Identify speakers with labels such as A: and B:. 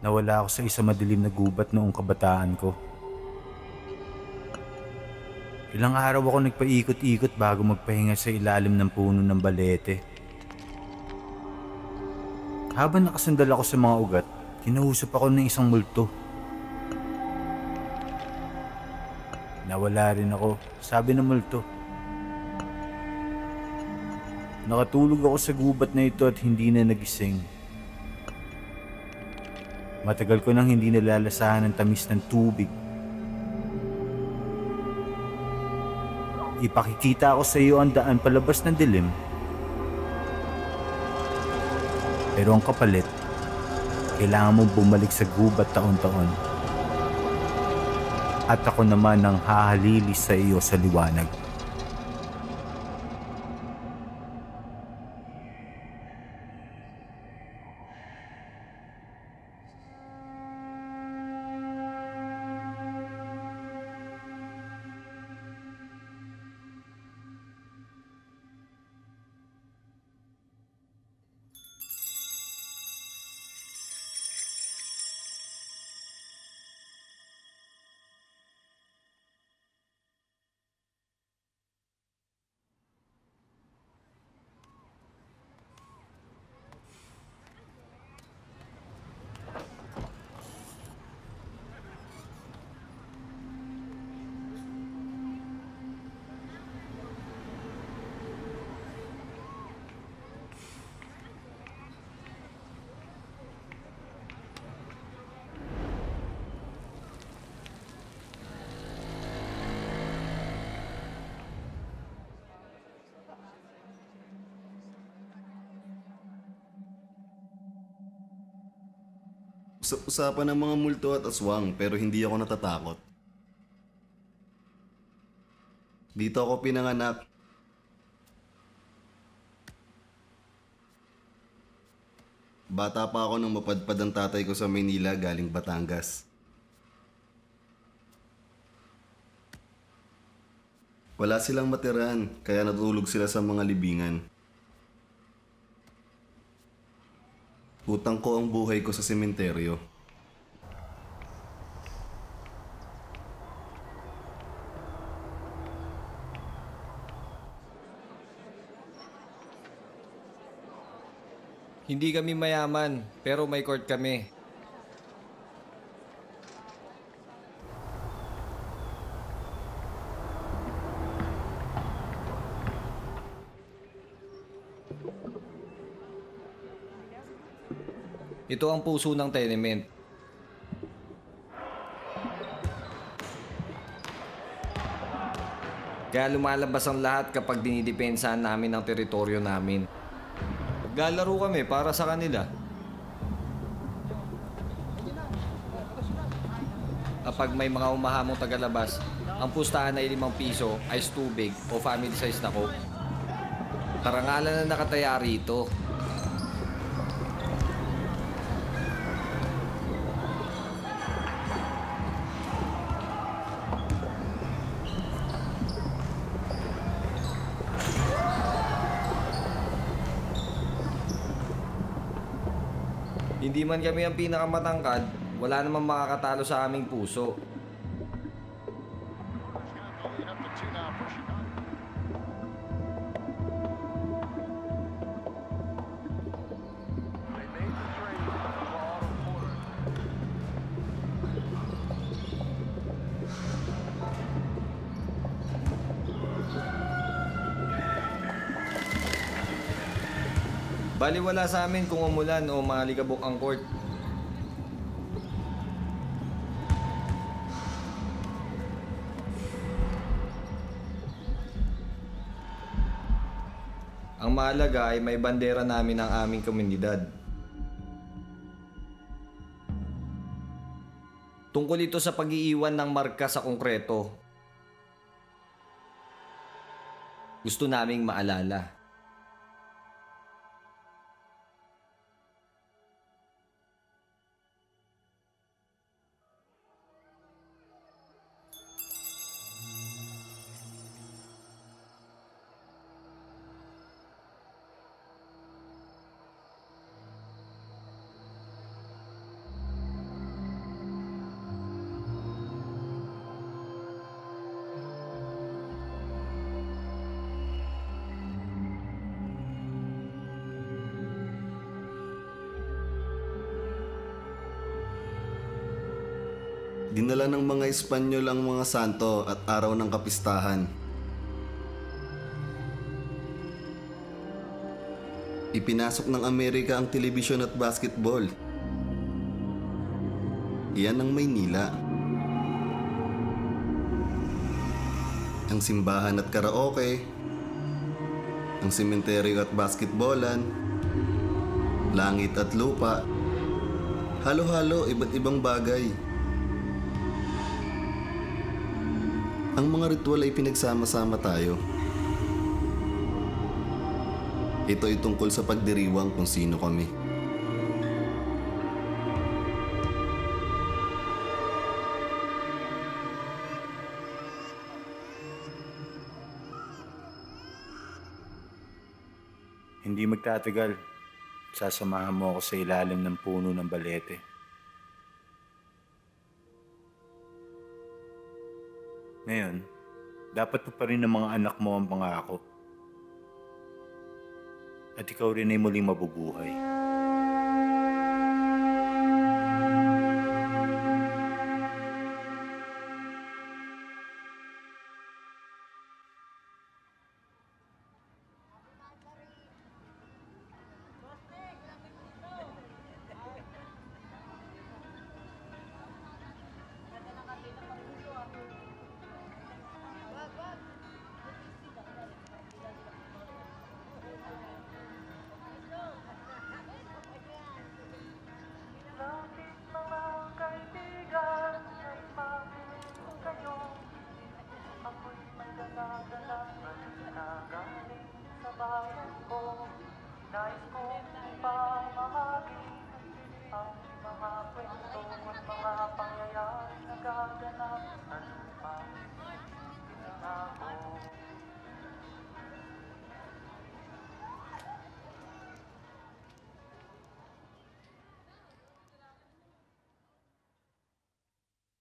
A: Nawala ako sa isang madilim na gubat noong kabataan ko. Ilang araw ako nagpaikot-ikot bago magpahinga sa ilalim ng puno ng balete. Habang nakasandal ako sa mga ugat, kinausap ako ng isang multo. Nawala rin ako, sabi ng multo. Nakatulog ako sa gubat na ito at hindi na nagising. Matagal ko nang hindi nalalasahan ng tamis ng tubig. Ipakikita ko sa iyo ang daan palabas ng dilim. Pero ang kapalit, kailangan mong bumalik sa gubat taon-taon. At ako naman ang hahalili sa iyo sa liwanag.
B: Usapan ng mga multo at aswang pero hindi ako natatakot. Dito ako pinanganak. Bata pa ako nang mapadpad ang tatay ko sa Maynila galing Batangas. Wala silang matiran kaya natulog sila sa mga libingan. Utang ko ang buhay ko sa sementeryo.
C: Hindi kami mayaman, pero may court kami. Ito ang puso ng tenement. Kaya lumalabas ang lahat kapag dinidepensahan namin ang teritoryo namin. Naglalaro kami para sa kanila. Kapag may mga umahamong tagalabas, ang pustahan ay 5 piso, ice tubig o family size na coke. Karangalan na nakataya rito. Hindi man kami ang pinakamatangkad, wala namang makakatalo sa aming puso. Baliwala sa amin kung umulan o malikabok ang court. Ang mahalaga ay may bandera namin ng aming komunidad. Tungkol ito sa pag-iiwan ng marka sa konkreto. Gusto naming maalala.
B: Dinala ng mga Espanyol ang mga santo at araw ng kapistahan. Ipinasok ng Amerika ang telebisyon at basketball. Iyan ang Maynila. Ang simbahan at karaoke, ang sementeryo at basketballan, langit at lupa, halo-halo iba't ibang bagay. Ang mga ritual ay pinagsama-sama tayo. Ito ay tungkol sa pagdiriwang kung sino kami.
A: Hindi magtatagal. Sasamahan mo ako sa ilalim ng puno ng balete. Ngayon, dapat mo pa rin ng mga anak mo ang pangako. At ikaw rin ay muling mabubuhay.
D: Nais kong ipamahagi ang mga kwento at mga pangyayari na gaganap sa lupa. Pinangako